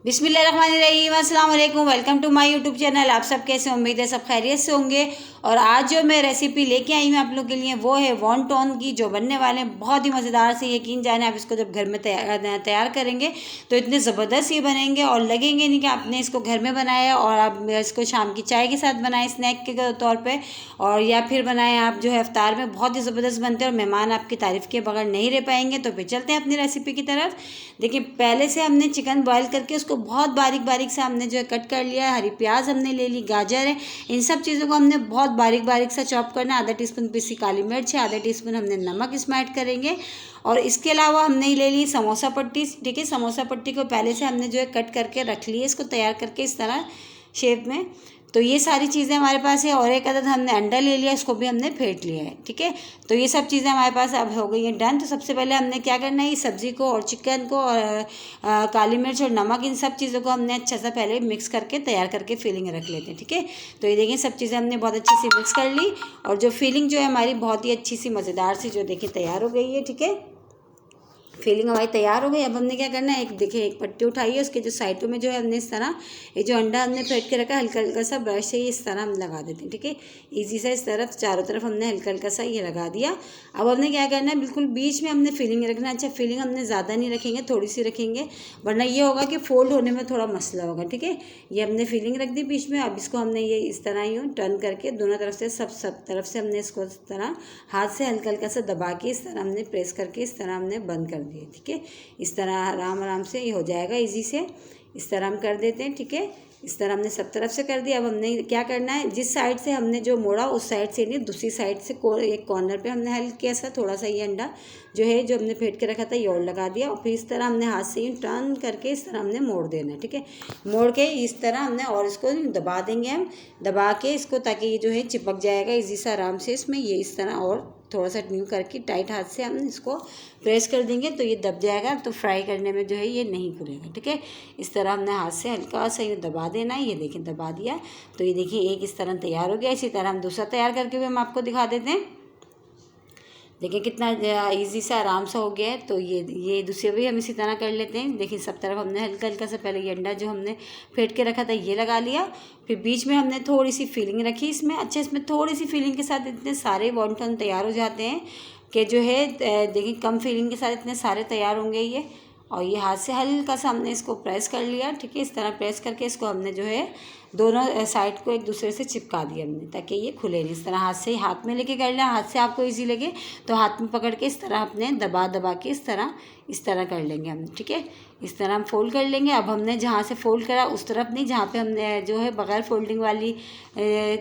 बिस्मिल्लाहिर्रहमानिर्रहीम, अस्सलाम वालेकुम। Welcome to my YouTube channel. आप सब कैसे, उम्मीद है सब खैरियत से होंगे। और आज जो मैं रेसिपी लेके आई हूँ आप लोग के लिए वो है वॉन्टॉन की, जो बनने वाले हैं बहुत ही मज़ेदार से। यकीन जाने आप इसको जब घर में तैयार करेंगे तो इतने ज़बरदस्त ये बनेंगे और लगेंगे नहीं कि आपने इसको घर में बनाया और आप इसको शाम की चाय के साथ बनाएं स्नैक के तौर पर, और या फिर बनाएं आप जो है इफ्तार में। बहुत ही ज़बरदस्त बनते हैं और मेहमान आपकी तारीफ़ के बगैर नहीं रह पाएंगे। तो फिर चलते हैं अपनी रेसिपी की तरफ। देखिए, पहले से हमने चिकन बॉयल करके उसको बहुत बारीक बारीक से हमने जो है कट कर लिया है। हरी प्याज हमने ले ली, गाजर है, इन सब चीज़ों को हमने बहुत बारीक बारीक सा चॉप करना है। आधा टीस्पून पीसी काली मिर्च है, आधा टीस्पून हमने नमक इसमें ऐड करेंगे। और इसके अलावा हमने ले ली समोसा पट्टी। ठीक है, समोसा पट्टी को पहले से हमने जो है कट करके रख ली है, इसको तैयार करके इस तरह शेप में। तो ये सारी चीज़ें हमारे पास है। और एक अदद हमने अंडा ले लिया, इसको भी हमने फेंट लिया है। ठीक है, तो ये सब चीज़ें हमारे पास अब हो गई हैं डन। तो सबसे पहले हमने क्या करना है, इस सब्ज़ी को और चिकन को और काली मिर्च और नमक, इन सब चीज़ों को हमने अच्छा सा पहले मिक्स करके तैयार करके फिलिंग रख लेते हैं। ठीक है, तो ये देखिए सब चीज़ें हमने बहुत अच्छी सी मिक्स कर ली और जो फिलिंग जो है हमारी बहुत ही अच्छी सी मज़ेदार सी जो देखिए तैयार हो गई है। ठीक है, फिलिंग हमारी तैयार हो गई। अब हमने क्या करना है, एक देखिए एक पट्टी उठाई है, उसके जो साइडों में जो है हमने इस तरह ये जो अंडा हमने फेंट के रखा है हल्का हल्का सा ब्रश से इस तरह हम लगा देते हैं। ठीक है, इजी सा इस तरफ चारों तरफ हमने हल्का हल्का सा ये लगा दिया। अब हमने क्या करना है, बिल्कुल बीच में हमने फिलिंग रखना है। अच्छा, फिलिंग हमने ज़्यादा नहीं रखेंगे, थोड़ी सी रखेंगे, वरना ये होगा कि फोल्ड होने में थोड़ा मसला होगा। ठीक है, ये हमने फिलिंग रख दी बीच में। अब इसको हमने ये इस तरह यूँ टर्न करके दोनों तरफ से सब तरफ से हमने इसको इस तरह हाथ से हल्का हल्का सा दबा के इस तरह हमने प्रेस करके इस तरह हमने बंद कर दिए। ठीक है, इस तरह आराम आराम से ये हो जाएगा इजी से, इस तरह हम कर देते हैं। ठीक है, इस तरह हमने सब तरफ से कर दिया। अब हमने क्या करना है, जिस साइड से हमने जो मोड़ा उस साइड से नहीं, दूसरी साइड से एक कॉर्नर पे हमने हल्का सा थोड़ा सा ये अंडा जो है जो हमने फेंट के रखा था ये और लगा दिया। और फिर इस तरह हमने हाथ से ही टर्न करके इस तरह हमने मोड़ देना है। ठीक है, मोड़ के इस तरह हमने और इसको दबा देंगे हम, दबा के इसको, ताकि ये जो है चिपक जाएगा इजी सा आराम से इसमें। ये इस तरह और थोड़ा सा न्यू करके टाइट हाथ से हम इसको प्रेस कर देंगे तो ये दब जाएगा, तो फ्राई करने में जो है ये नहीं खुलेगा। ठीक है, इस तरह हमने हाथ से हल्का सा ये दबा देना है। ये देखिए दबा दिया, तो ये देखिए एक इस तरह तैयार हो गया। इसी तरह हम दूसरा तैयार करके भी हम आपको दिखा देते हैं। देखिए कितना इजी सा आराम सा हो गया है। तो ये दूसरे भी हम इसी तरह कर लेते हैं। देखिए सब तरफ हमने हल्का हल्का सा पहले ये अंडा जो हमने फेंट के रखा था ये लगा लिया, फिर बीच में हमने थोड़ी सी फिलिंग रखी इसमें। अच्छा, इसमें थोड़ी सी फिलिंग के साथ इतने सारे वॉन्टन तैयार हो जाते हैं कि जो है देखिए कम फिलिंग के साथ इतने सारे तैयार होंगे ये। और ये हाथ से हल्का सा हमने इसको प्रेस कर लिया। ठीक है, इस तरह प्रेस करके इसको हमने जो है दोनों साइड को एक दूसरे से चिपका दिया हमने, ताकि ये खुले नहीं। इस तरह हाथ से, हाथ में लेके कर लिया, हाथ से आपको इजी लगे तो हाथ में पकड़ के इस तरह अपने दबा दबा के इस तरह कर लेंगे हम। ठीक है, इस तरह हम फोल्ड कर लेंगे। अब हमने जहाँ से फोल्ड करा उस तरफ नहीं, जहाँ पे हमने जो है बगैर फोल्डिंग वाली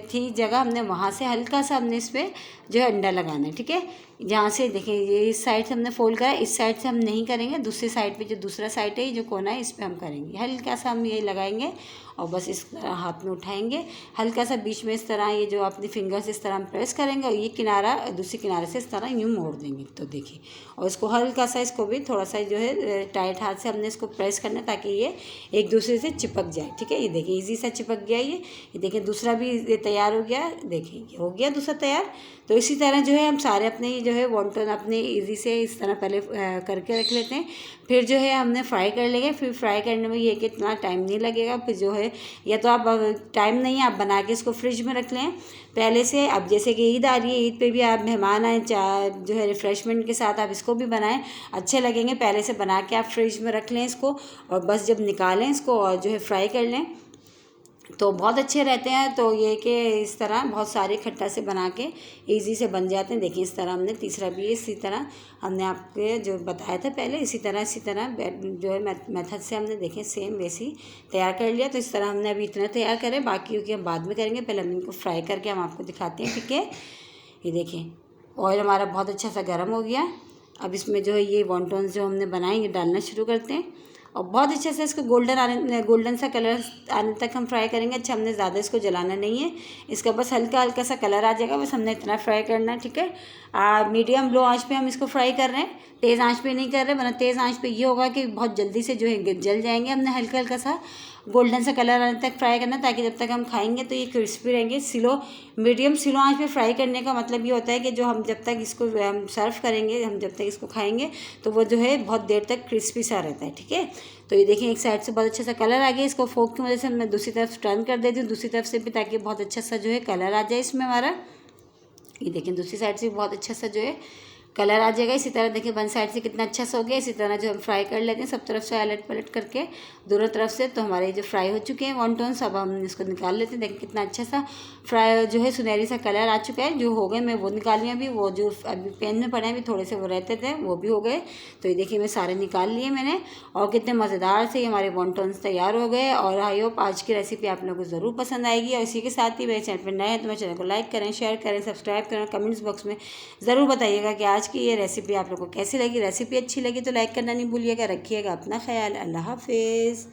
थी जगह, हमने वहाँ से हल्का सा हमने इस पर जो है अंडा लगाना है। ठीक है, जहाँ से देखिए ये इस साइड से हमने फोल्ड करा, इस साइड से हम नहीं करेंगे, दूसरी साइड पे जो दूसरा साइड है ये जो कोना है इस पर हम करेंगे। हल्का सा हम ये लगाएंगे और बस इस तरह हाथ में उठाएंगे, हल्का सा बीच में इस तरह ये जो अपनी फिंगर्स इस तरह हम प्रेस करेंगे और ये किनारा दूसरी किनारे से इस तरह यूँ मोड़ देंगे। तो देखिए, और इसको हल्का सा, इसको भी थोड़ा सा जो है टाइट हाथ से हमने इसको प्रेस करना है ताकि ये एक दूसरे से चिपक जाए। ठीक है, ये देखिए इजी सा चिपक गया ये देखिए दूसरा भी तैयार हो गया। देखिए ये हो गया दूसरा तैयार। तो इसी तरह जो है हम सारे अपने जो है वॉन्टन अपने इजी से इस तरह पहले करके रख लेते हैं। फिर जो है हमने फ्राई कर लेंगे। फिर फ्राई करने में ये कि इतना टाइम नहीं लगेगा। फिर जो है या तो आप टाइम नहीं, आप बना के इसको फ्रिज में रख लें पहले से। अब जैसे कि ईद आ रही है, ईद पे भी आप मेहमान आए चाय जो है रिफ़्रेशमेंट के साथ आप इसको भी बनाएं, अच्छे लगेंगे। पहले से बना के आप फ्रिज में रख लें इसको, और बस जब निकालें इसको और जो है फ्राई कर लें तो बहुत अच्छे रहते हैं। तो ये कि इस तरह बहुत सारे खट्टा से बना के इजी से बन जाते हैं। देखिए इस तरह हमने तीसरा भी इसी तरह हमने आपको जो बताया था पहले, इसी तरह जो है मेथड से हमने देखें सेम वैसी तैयार कर लिया। तो इस तरह हमने अभी इतना तैयार करें, बाकी क्योंकि हम बाद में करेंगे, पहले हम इनको फ्राई करके हम आपको दिखाते हैं। ठीक है, ये देखें ऑयल हमारा बहुत अच्छा सा गर्म हो गया। अब इसमें जो है ये वॉन्टॉन्स जो हमने बनाए ये डालना शुरू करते हैं और बहुत अच्छे से इसको गोल्डन सा कलर आने तक हम फ्राई करेंगे। अच्छा, हमने ज़्यादा इसको जलाना नहीं है, इसका बस हल्का हल्का सा कलर आ जाएगा, बस हमने इतना फ्राई करना है। ठीक है, मीडियम लो आंच पे हम इसको फ्राई कर रहे हैं, तेज़ आंच पे नहीं कर रहे, वरना तेज़ आंच पे ये होगा कि बहुत जल्दी से जो है जल जाएंगे। हमने हल्का हल्का सा गोल्डन सा कलर आने तक फ्राई करना, ताकि जब तक हम खाएंगे तो ये क्रिस्पी रहेंगे। मीडियम स्लो आंच पे फ्राई करने का मतलब ये होता है कि जो हम जब तक इसको हम सर्व करेंगे, हम जब तक इसको खाएंगे तो वो जो है बहुत देर तक क्रिस्पी सा रहता है। ठीक है, तो ये देखें एक साइड से बहुत अच्छा सा कलर आ गया। इसको फोक की मदद से मैं दूसरी तरफ टर्न कर देती हूँ, दूसरी तरफ से भी, ताकि बहुत अच्छा सा जो है कलर आ जाए इसमें हमारा। ये देखें दूसरी साइड से बहुत अच्छा सा जो है कलर आ जाएगा। इसी तरह देखिए वन साइड से कितना अच्छा सा हो गया। इसी तरह जो हम फ्राई कर लेते हैं सब तरफ से अलट पलट करके दोनों तरफ से, तो हमारे जो फ्राई हो चुके हैं वॉन्टॉन्स, अब हम इसको निकाल लेते हैं। देखिए कितना अच्छा सा फ्राई जो है सुनहरी सा कलर आ चुका है। जो हो गए मैं वो निकाली अभी, वो जो अभी पैन में पड़े हैं अभी थोड़े से वो रहते थे वो भी हो गए। तो ये देखिए मैं सारे निकाल लिए मैंने, और कितने मज़ेदार से हमारे वॉन्टॉन्स तैयार हो गए। और आई होप आज की रेसिपी आप लोगों को ज़रूर पसंद आएगी। और इसी के साथ ही मेरे चैनल पर नए हैं तो मेरे चैनल को लाइक करें, शेयर करें, सब्सक्राइब करें। कमेंट्स बॉक्स में ज़रूर बताइएगा कि आज की ये रेसिपी आप लोगों को कैसी लगी। रेसिपी अच्छी लगी तो लाइक करना नहीं भूलिएगा। रखिएगा अपना ख्याल। अल्लाह हाफिज़।